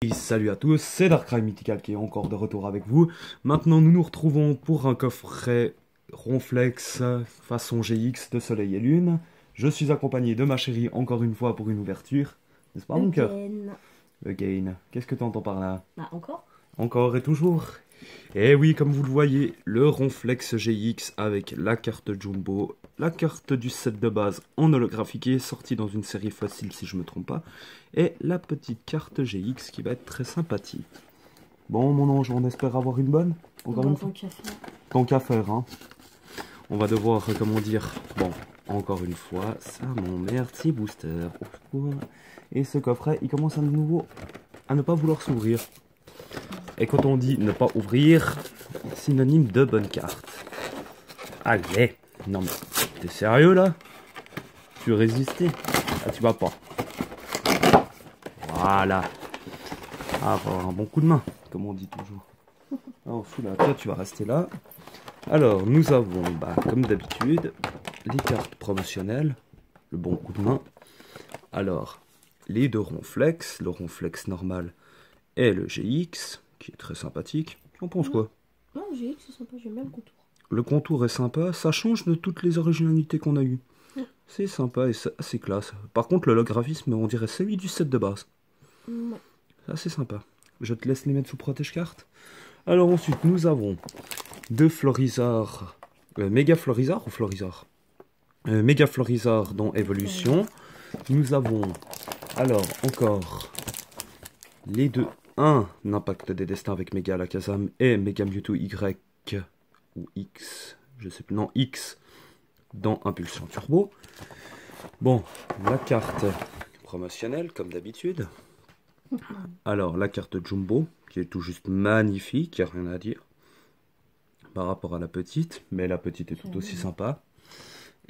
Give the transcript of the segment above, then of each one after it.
Et salut à tous, c'est Darkrai Mythical qui est encore de retour avec vous. Maintenant, nous nous retrouvons pour un coffret Ronflex façon GX de Soleil et Lune. Je suis accompagné de ma chérie encore une fois pour une ouverture. N'est-ce pas, mon cœur? Again. Qu'est-ce que tu entends par là? Bah encore. Encore et toujours. Et oui, comme vous le voyez, le Ronflex GX avec la carte Jumbo, la carte du set de base en holographique, sortie dans une série facile si je me trompe pas, et la petite carte GX qui va être très sympathique. Bon, mon ange, on espère avoir une bonne. Encore une fois. Tant qu'à faire, hein. On va devoir, comment dire, bon, encore une fois, ça m'emmerde, ces boosters. Et ce coffret, il commence à nouveau à ne pas vouloir s'ouvrir. Et quand on dit ne pas ouvrir, synonyme de bonne carte. Allez, non mais, t'es sérieux là? Tu veux résister? Ah, tu vas pas. Voilà. Ah, avoir un bon coup de main, comme on dit toujours. Alors, celui-là, toi tu vas rester là. Alors, nous avons, comme d'habitude, les cartes promotionnelles, le bon coup de main. Alors, les deux Ronflex, le Ronflex normal et le GX, qui est très sympathique. Tu en penses quoi? Non, GX c'est sympa, j'aime bien le contour. Le contour est sympa, ça change de toutes les originalités qu'on a eues. C'est sympa et c'est assez classe. Par contre, le graphisme, on dirait celui du set de base. Ouais. C'est assez sympa. Je te laisse les mettre sous protège-carte. Alors ensuite, nous avons deux Florizards. Méga Florizard ou Florizard Méga Florizard dans Evolution. Nous avons, alors, encore les deux. Un Impact des Destins avec Méga Alakazam et Méga Mewtwo Y ou X, je sais plus, non, X dans Impulsion Turbo. Bon, la carte promotionnelle, comme d'habitude. Alors, la carte Jumbo, qui est tout juste magnifique, il n'y a rien à dire par rapport à la petite, mais la petite est tout aussi sympa.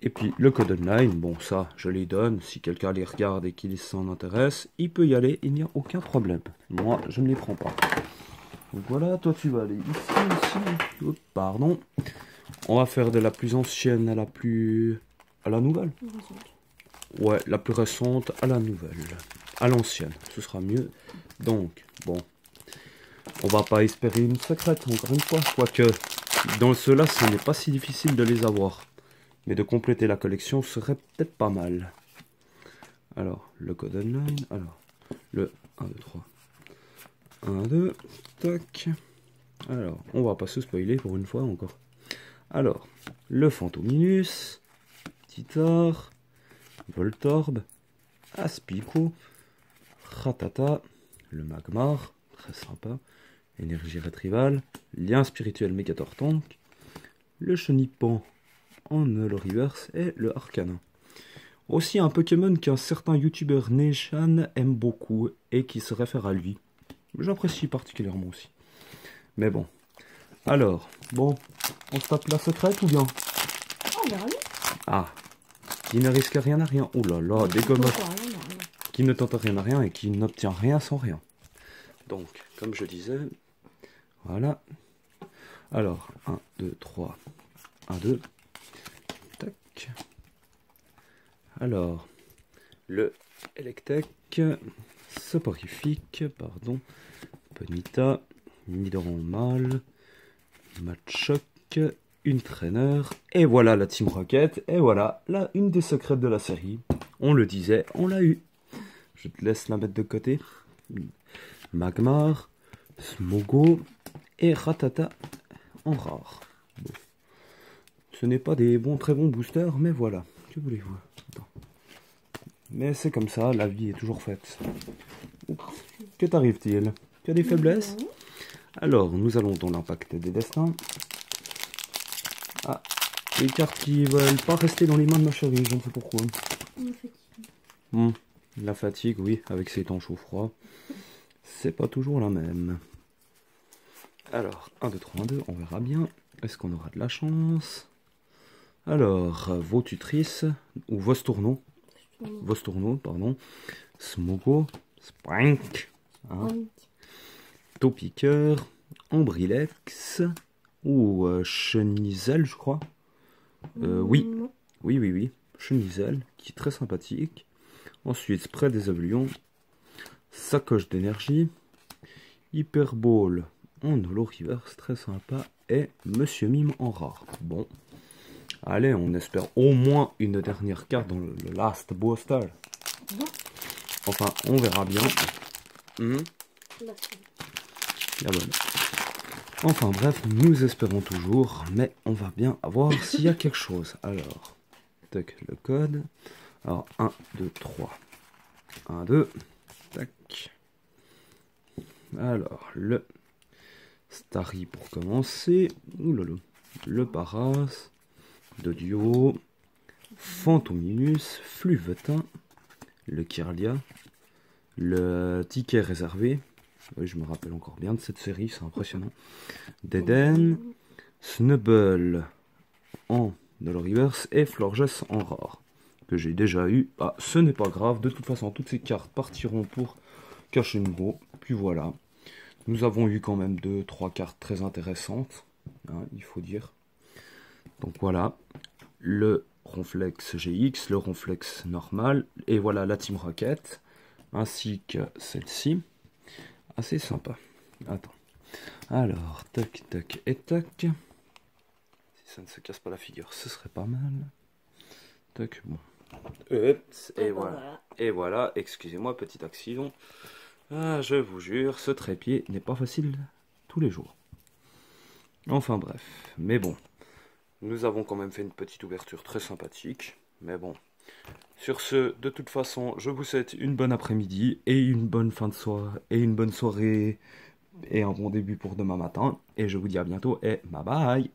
Et puis, le code online, bon, ça, je les donne. Si quelqu'un les regarde et qu'il s'en intéresse, il peut y aller, il n'y a aucun problème. Moi, je ne les prends pas. Donc voilà, toi, tu vas aller ici. Oups, pardon. On va faire de la plus ancienne à la plus... à la nouvelle. Ouais, la plus récente à la nouvelle. À l'ancienne, ce sera mieux. Donc, bon. On va pas espérer une secrète, encore une fois. Quoique, dans ceux-là, ce n'est pas si difficile de les avoir. Mais de compléter la collection serait peut-être pas mal. Alors, le code online. Alors, le 1, 2, 3. 1, 2, tac. Alors, on va pas se spoiler pour une fois encore. Alors, le Fantominus, Titar, Voltorb, Aspico, Ratata, le Magmar, très sympa, Énergie Rétrivale, Lien Spirituel Mégatortank, le Chenipan en Holo Reverse et le Arcanin. Aussi un Pokémon qu'un certain youtubeur Neishan aime beaucoup et qui se réfère à lui. J'apprécie particulièrement aussi. Mais bon. Alors, bon, on se tape la secrète ou bien? On verra bien. Ah, qui ne risque rien à rien. Oh là là, des gommes. Qui ne tente rien à rien et qui n'obtient rien sans rien. Donc, comme je disais, voilà. Alors, 1, 2, 3. 1, 2. Tac. Alors, le Electek, Soporifique, pardon, Ponyta, Nidoran mâle, Machoc, une Trainer, et voilà la Team Rocket, et voilà là une des secrètes de la série. On le disait, on l'a eu. Je te laisse la mettre de côté. Magmar, Smogo et Ratata en rare. Bon. Ce n'est pas des très bons boosters, mais voilà. Que voulez-vous? Mais c'est comme ça, la vie est toujours faite. Que t'arrive-t-il? Tu as des faiblesses? Alors, nous allons dans l'impact des destins. Ah, les cartes qui veulent pas rester dans les mains de ma chérie, je ne sais pourquoi. La fatigue, oui, avec ces temps chaud-froid. C'est pas toujours la même. Alors, 1, 2, 3, 1, 2, on verra bien. Est-ce qu'on aura de la chance? Alors, Votutrice, ou Vostourno. Vostourno, pardon. Smogo, Sprank, hein. Topiqueur, Ambrilex, ou Chenizel, je crois. Oui, Chenizel, qui est très sympathique. Ensuite, Spray des Oblions, Sacoche d'énergie, Hyperball en holo reverse, très sympa. Et Monsieur Mime en rare. Bon. Allez, on espère au moins une dernière carte dans le Last Booster. Enfin, on verra bien. Là, La bonne. Enfin bref, nous espérons toujours, mais on va bien voir s'il y a quelque chose. Alors, tac, le code. Alors, 1, 2, 3. 1, 2. Tac. Alors, le Starry pour commencer. Oulala. Le Paras. De duo. Phantominus. Fluvetin. Le Kirlia. Le ticket réservé. Oui, je me rappelle encore bien de cette série, c'est impressionnant. Deden. Snubble en Holo Reverse et Florges en rare. Que j'ai déjà eu. Ah, ce n'est pas grave. De toute façon, toutes ces cartes partiront pour cacher nouveau. Puis voilà. Nous avons eu quand même 2-3 cartes très intéressantes. Hein, il faut dire. Donc voilà. Le Ronflex GX, le Ronflex normal. Et voilà la Team Rocket. Ainsi que celle-ci. Assez sympa. Attends. Alors, tac, tac et tac. Si ça ne se casse pas la figure, ce serait pas mal. Tac, bon. Et voilà. Et voilà, excusez-moi, petit accident. Ah, je vous jure, ce trépied n'est pas facile tous les jours. Enfin bref, mais bon. Nous avons quand même fait une petite ouverture très sympathique. Mais bon. Sur ce, de toute façon, je vous souhaite une bonne après-midi et une bonne fin de soirée et une bonne soirée et un bon début pour demain matin. Et je vous dis à bientôt et bye bye.